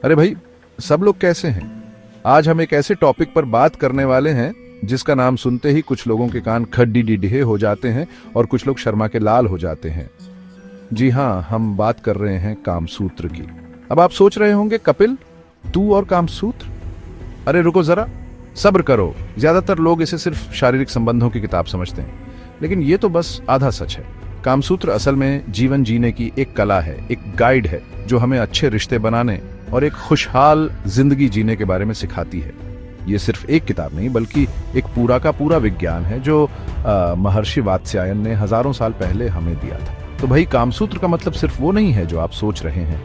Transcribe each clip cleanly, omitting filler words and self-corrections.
अरे भाई, सब लोग कैसे हैं? आज हम एक ऐसे टॉपिक पर बात करने वाले हैं जिसका नाम सुनते ही कुछ लोगों के कान खड्डी डिढे हो जाते हैं और कुछ लोग शर्मा के लाल हो जाते हैं। जी हाँ, हम बात कर रहे हैं कामसूत्र की। अब आप सोच रहे होंगे, कपिल, तू और कामसूत्र? अरे रुको जरा, सब्र करो। ज्यादातर लोग इसे सिर्फ शारीरिक संबंधों की किताब समझते हैं, लेकिन ये तो बस आधा सच है। कामसूत्र असल में जीवन जीने की एक कला है, एक गाइड है जो हमें अच्छे रिश्ते बनाने और एक खुशहाल जिंदगी जीने के बारे में सिखाती है। ये सिर्फ एक किताब नहीं, बल्कि एक पूरा का पूरा विज्ञान है जो महर्षि वात्स्यायन ने हजारों साल पहले हमें दिया था। तो भाई, कामसूत्र का मतलब सिर्फ वो नहीं है जो आप सोच रहे हैं।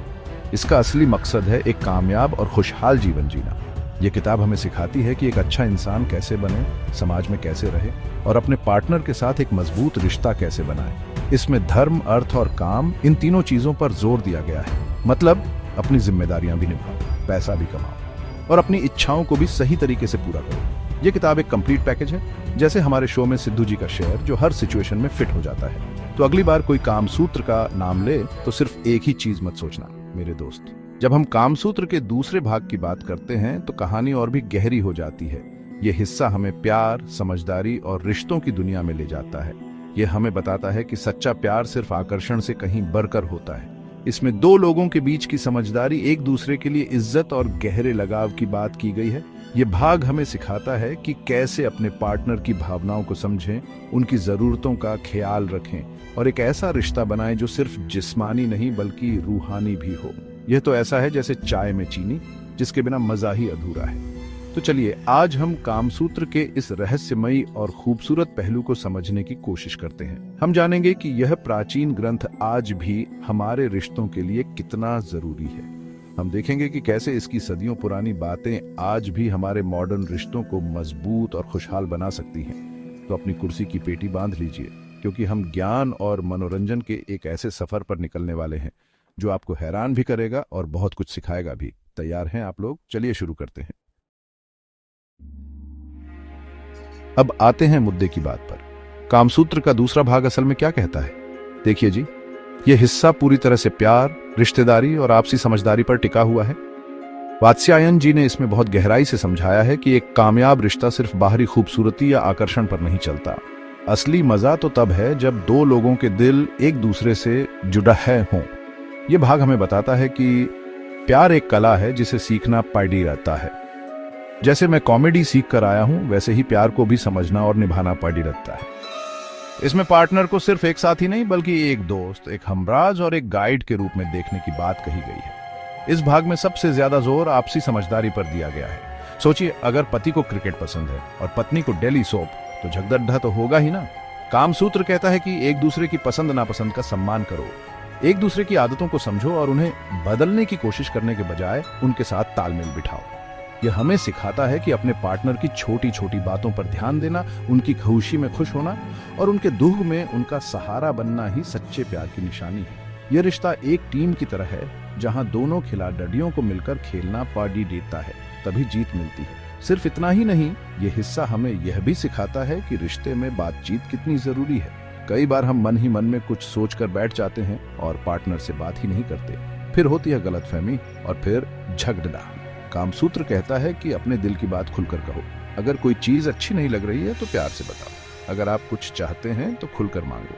इसका असली मकसद है एक कामयाब और खुशहाल जीवन जीना। ये किताब हमें सिखाती है कि एक अच्छा इंसान कैसे बने, समाज में कैसे रहे और अपने पार्टनर के साथ एक मजबूत रिश्ता कैसे बनाए। इसमें धर्म, अर्थ और काम, इन तीनों चीजों पर जोर दिया गया है। मतलब अपनी जिम्मेदारियां भी निभाओ, पैसा भी कमाओ और अपनी इच्छाओं को भी सही तरीके से पूरा करो। ये किताब एक कंप्लीट पैकेज है, जैसे हमारे शो में सिद्धू जी का शेयर, जो हर सिचुएशन में फिट हो जाता है। तो अगली बार कोई कामसूत्र का नाम ले तो सिर्फ एक ही चीज मत सोचना मेरे दोस्त। जब हम कामसूत्र के दूसरे भाग की बात करते हैं तो कहानी और भी गहरी हो जाती है। ये हिस्सा हमें प्यार, समझदारी और रिश्तों की दुनिया में ले जाता है। ये हमें बताता है कि सच्चा प्यार सिर्फ आकर्षण से कहीं बढ़कर होता है। इसमें दो लोगों के बीच की समझदारी, एक दूसरे के लिए इज्जत और गहरे लगाव की बात की गई है। ये भाग हमें सिखाता है कि कैसे अपने पार्टनर की भावनाओं को समझें, उनकी जरूरतों का ख्याल रखें और एक ऐसा रिश्ता बनाएं जो सिर्फ जिस्मानी नहीं बल्कि रूहानी भी हो। यह तो ऐसा है जैसे चाय में चीनी, जिसके बिना मजा ही अधूरा है। तो चलिए, आज हम कामसूत्र के इस रहस्यमयी और खूबसूरत पहलू को समझने की कोशिश करते हैं। हम जानेंगे कि यह प्राचीन ग्रंथ आज भी हमारे रिश्तों के लिए कितना जरूरी है। हम देखेंगे कि कैसे इसकी सदियों पुरानी बातें आज भी हमारे मॉडर्न रिश्तों को मजबूत और खुशहाल बना सकती हैं। तो अपनी कुर्सी की पेटी बांध लीजिए, क्योंकि हम ज्ञान और मनोरंजन के एक ऐसे सफर पर निकलने वाले हैं जो आपको हैरान भी करेगा और बहुत कुछ सिखाएगा भी। तैयार हैं आप लोग? चलिए शुरू करते हैं। अब आते हैं मुद्दे की बात पर। कामसूत्र का दूसरा भाग असल में क्या कहता है? देखिए जी, यह हिस्सा पूरी तरह से प्यार, रिश्तेदारी और आपसी समझदारी पर टिका हुआ है। वात्स्यायन जी ने इसमें बहुत गहराई से समझाया है कि एक कामयाब रिश्ता सिर्फ बाहरी खूबसूरती या आकर्षण पर नहीं चलता। असली मजा तो तब है जब दो लोगों के दिल एक दूसरे से जुड़ा है हों। यह भाग हमें बताता है कि प्यार एक कला है जिसे सीखना पड़ी रहता है। जैसे मैं कॉमेडी सीख कर आया हूं, वैसे ही प्यार को भी समझना और निभाना पड़ी रहता है। इसमें पार्टनर को सिर्फ एक साथी नहीं बल्कि एक दोस्त, एक हमराज और एक गाइड के रूप में देखने की बात कही गई है। इस भाग में सबसे ज्यादा जोर आपसी समझदारी पर दिया गया है। सोचिए, अगर पति को क्रिकेट पसंद है और पत्नी को डेली सोप, तो झगड़ा तो होगा ही ना। कामसूत्र कहता है कि एक दूसरे की पसंद नापसंद का सम्मान करो, एक दूसरे की आदतों को समझो और उन्हें बदलने की कोशिश करने के बजाय उनके साथ तालमेल बिठाओ। यह हमें सिखाता है कि अपने पार्टनर की छोटी छोटी बातों पर ध्यान देना, उनकी खुशी में खुश होना और उनके दुख में उनका सहारा बनना ही सच्चे प्यार की निशानी है। यह रिश्ता एक टीम की तरह है, जहां दोनों खिलाड़ियों को मिलकर खेलना पार्टी देता है, तभी जीत मिलती है। सिर्फ इतना ही नहीं, यह हिस्सा हमें यह भी सिखाता है कि रिश्ते में बातचीत कितनी जरूरी है। कई बार हम मन ही मन में कुछ सोचकर बैठ जाते हैं और पार्टनर से बात ही नहीं करते। फिर होती है गलतफहमी और फिर झगड़ा। कामसूत्र कहता है कि अपने दिल की बात खुलकर कहो। अगर कोई चीज अच्छी नहीं लग रही है तो प्यार से बताओ। अगर आप कुछ चाहते हैं तो खुलकर मांगो।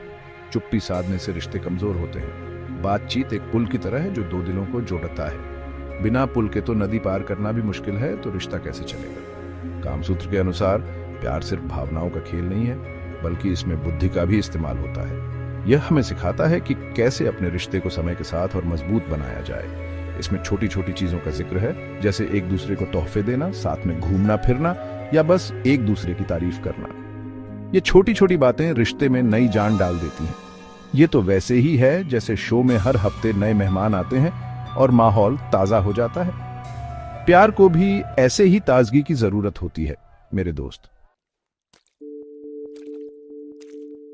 चुप्पी साधने से रिश्ते कमजोर होते हैं। बातचीत एक पुल की तरह है जो दो दिलों को जोड़ता है। बिना पुल के तो नदी पार करना भी मुश्किल है, तो रिश्ता कैसे चलेगा? कामसूत्र के अनुसार प्यार सिर्फ भावनाओं का खेल नहीं है, बल्कि इसमें बुद्धि का भी इस्तेमाल होता है। यह हमें सिखाता है कि कैसे अपने रिश्ते को समय के साथ और मजबूत बनाया जाए। इसमें छोटी छोटी चीजों का जिक्र है, जैसे एक दूसरे को तोहफे देना, साथ में घूमना फिरना या बस एक दूसरे की तारीफ करना। ये छोटी छोटी बातें रिश्ते में नई जान डाल देती हैं। ये तो वैसे ही है जैसे शो में हर हफ्ते नए मेहमान आते हैं और माहौल ताजा हो जाता है। प्यार को भी ऐसे ही ताजगी की जरूरत होती है मेरे दोस्त।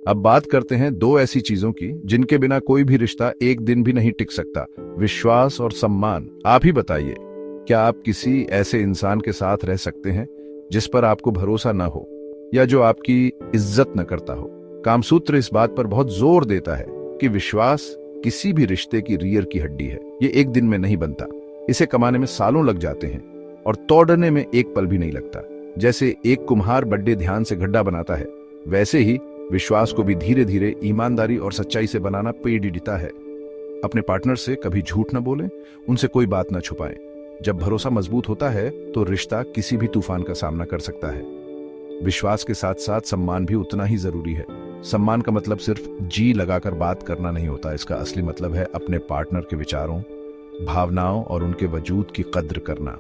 अब बात करते हैं दो ऐसी चीजों की जिनके बिना कोई भी रिश्ता एक दिन भी नहीं टिक सकता, विश्वास और सम्मान। आप ही बताइए, क्या आप किसी ऐसे इंसान के साथ रह सकते हैं जिस पर आपको भरोसा न हो या जो आपकी इज्जत न करता हो? कामसूत्र इस बात पर बहुत जोर देता है कि विश्वास किसी भी रिश्ते की रीढ़ की हड्डी है। ये एक दिन में नहीं बनता, इसे कमाने में सालों लग जाते हैं और तोड़ने में एक पल भी नहीं लगता। जैसे एक कुम्हार बड्डे ध्यान से गड्ढा बनाता है, वैसे ही विश्वास को भी धीरे धीरे ईमानदारी और सच्चाई से बनाना पेड़िता है। अपने पार्टनर से कभी झूठ न बोलें, उनसे कोई बात न छुपाएं। जब भरोसा मजबूत होता है तो रिश्ता किसी भी तूफान का सामना कर सकता है। विश्वास के साथ साथ सम्मान भी उतना ही जरूरी है। सम्मान का मतलब सिर्फ जी लगाकर बात करना नहीं होता। इसका असली मतलब है अपने पार्टनर के विचारों, भावनाओं और उनके वजूद की कद्र करना।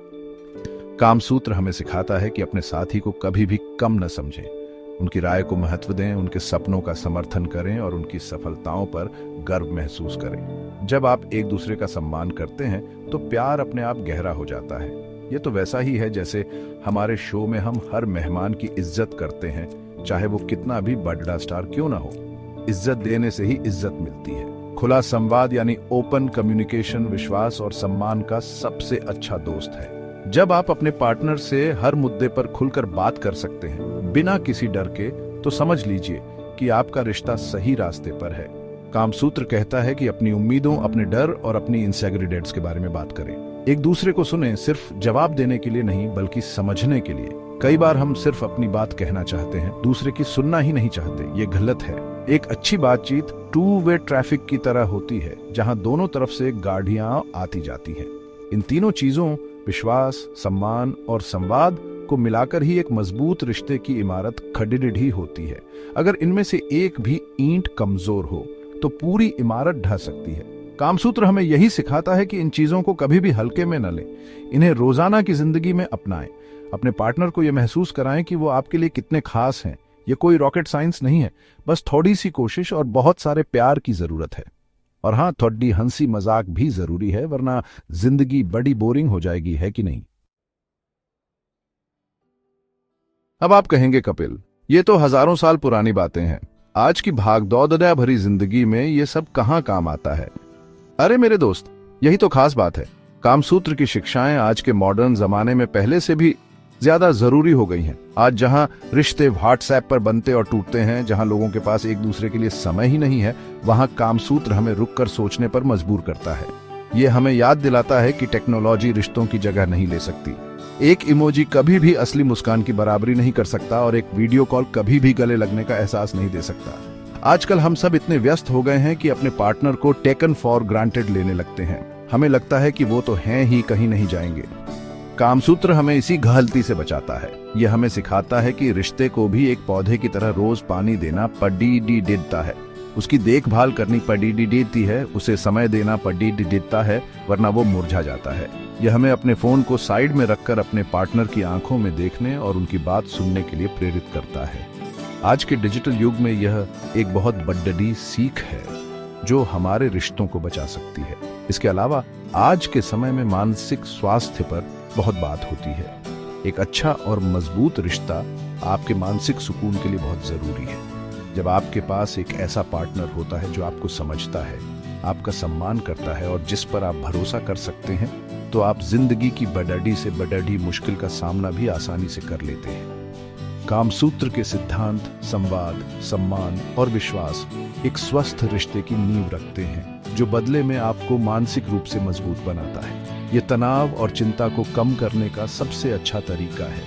कामसूत्र हमें सिखाता है कि अपने साथी को कभी भी कम न समझें, उनकी राय को महत्व दें, उनके सपनों का समर्थन करें और उनकी सफलताओं पर गर्व महसूस करें। जब आप एक दूसरे का सम्मान करते हैं तो प्यार अपने आप गहरा हो जाता है। ये तो वैसा ही है जैसे हमारे शो में हम हर मेहमान की इज्जत करते हैं, चाहे वो कितना भी बड़ा स्टार क्यों ना हो। इज्जत देने से ही इज्जत मिलती है। खुला संवाद यानी ओपन कम्युनिकेशन विश्वास और सम्मान का सबसे अच्छा दोस्त है। जब आप अपने पार्टनर से हर मुद्दे पर खुलकर बात कर सकते हैं बिना किसी डर के, तो समझ लीजिए कि आपका रिश्ता सही रास्ते पर है। कामसूत्र कहता है कि अपनी उम्मीदों, अपने डर और अपनी इंसेग्रीडिएंट्स के बारे में बात करें। एक दूसरे को सुने, सिर्फ जवाब देने के लिए नहीं बल्कि समझने के लिए। कई बार हम सिर्फ अपनी बात कहना चाहते हैं, दूसरे की सुनना ही नहीं चाहते। ये गलत है। एक अच्छी बातचीत टू वे ट्रैफिक की तरह होती है, जहां दोनों तरफ से गाड़ियां आती जाती हैं। इन तीनों चीजों, विश्वास, सम्मान और संवाद को मिलाकर ही एक मजबूत रिश्ते की इमारत खड़ी होती है। अगर इनमें से एक भी ईंट कमजोर हो तो पूरी इमारत ढह सकती है। कामसूत्र हमें यही सिखाता है कि इन चीजों को कभी भी हल्के में न लें, इन्हें रोजाना की जिंदगी में अपनाएं। अपने पार्टनर को यह महसूस कराएं कि वो आपके लिए कितने खास हैं। ये कोई रॉकेट साइंस नहीं है, बस थोड़ी सी कोशिश और बहुत सारे प्यार की जरूरत है। और हाँ, थोड़ी हंसी मजाक भी जरूरी है, वरना जिंदगी बड़ी बोरिंग हो जाएगी, है कि नहीं? अब आप कहेंगे कपिल, ये तो हजारों साल पुरानी बातें हैं, आज की भागदौड़ भरी जिंदगी में ये सब कहां काम आता है? अरे मेरे दोस्त, यही तो खास बात है। कामसूत्र की शिक्षाएं आज के मॉडर्न जमाने में पहले से भी ज्यादा जरूरी हो गई हैं। आज जहां रिश्ते व्हाट्सएप पर बनते और टूटते हैं, जहां लोगों के पास एक दूसरे के लिए समय ही नहीं है, वहां कामसूत्र हमें रुककर सोचने पर मजबूर करता है। ये हमें याद दिलाता है कि टेक्नोलॉजी रिश्तों की जगह नहीं ले सकती। एक इमोजी कभी भी असली मुस्कान की बराबरी नहीं कर सकता और एक वीडियो कॉल कभी भी गले लगने का एहसास नहीं दे सकता। आजकल हम सब इतने व्यस्त हो गए हैं कि अपने पार्टनर को टेकन फॉर ग्रांटेड लेने लगते हैं। हमें लगता है कि वो तो हैं ही, कहीं नहीं जाएंगे। कामसूत्र हमें इसी गलती से बचाता है। यह हमें सिखाता है कि रिश्ते को भी एक पौधे की तरह रोज पानी देना पड़ता है, उसकी देखभाल करनी पड़ती है, उसे समय देना पड़ता है, वरना वो मुरझा जाता है। यह हमें अपने फोन को साइड में रखकर अपने पार्टनर की आंखों में देखने और उनकी बात सुनने के लिए प्रेरित करता है। आज के डिजिटल युग में यह एक बहुत बड़ी सीख है जो हमारे रिश्तों को बचा सकती है। इसके अलावा आज के समय में मानसिक स्वास्थ्य पर बहुत बात होती है। एक अच्छा और मजबूत रिश्ता आपके मानसिक सुकून के लिए बहुत जरूरी है। जब आपके पास एक ऐसा पार्टनर होता है जो आपको समझता है, आपका सम्मान करता है और जिस पर आप भरोसा कर सकते हैं, तो आप जिंदगी की बड़ी से बड़ी मुश्किल का सामना भी आसानी से कर लेते हैं। कामसूत्र के सिद्धांत संवाद, सम्मान और विश्वास एक स्वस्थ रिश्ते की नींव रखते हैं, जो बदले में आपको मानसिक रूप से मजबूत बनाता है। ये तनाव और चिंता को कम करने का सबसे अच्छा तरीका है।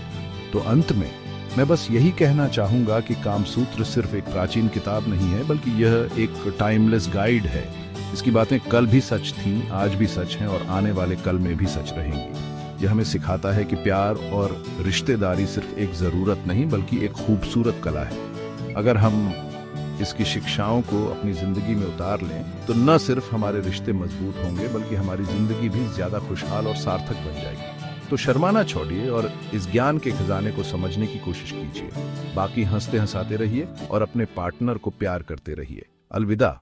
तो अंत में मैं बस यही कहना चाहूंगा कि कामसूत्र सिर्फ एक प्राचीन किताब नहीं है, बल्कि यह एक टाइमलेस गाइड है। इसकी बातें कल भी सच थीं, आज भी सच हैं और आने वाले कल में भी सच रहेंगी। यह हमें सिखाता है कि प्यार और रिश्तेदारी सिर्फ एक जरूरत नहीं बल्कि एक खूबसूरत कला है। अगर हम इसकी शिक्षाओं को अपनी जिंदगी में उतार लें तो न सिर्फ हमारे रिश्ते मजबूत होंगे बल्कि हमारी जिंदगी भी ज्यादा खुशहाल और सार्थक बन जाएगी। तो शर्माना छोड़िए और इस ज्ञान के खजाने को समझने की कोशिश कीजिए। बाकी हंसते हंसाते रहिए और अपने पार्टनर को प्यार करते रहिए। अलविदा।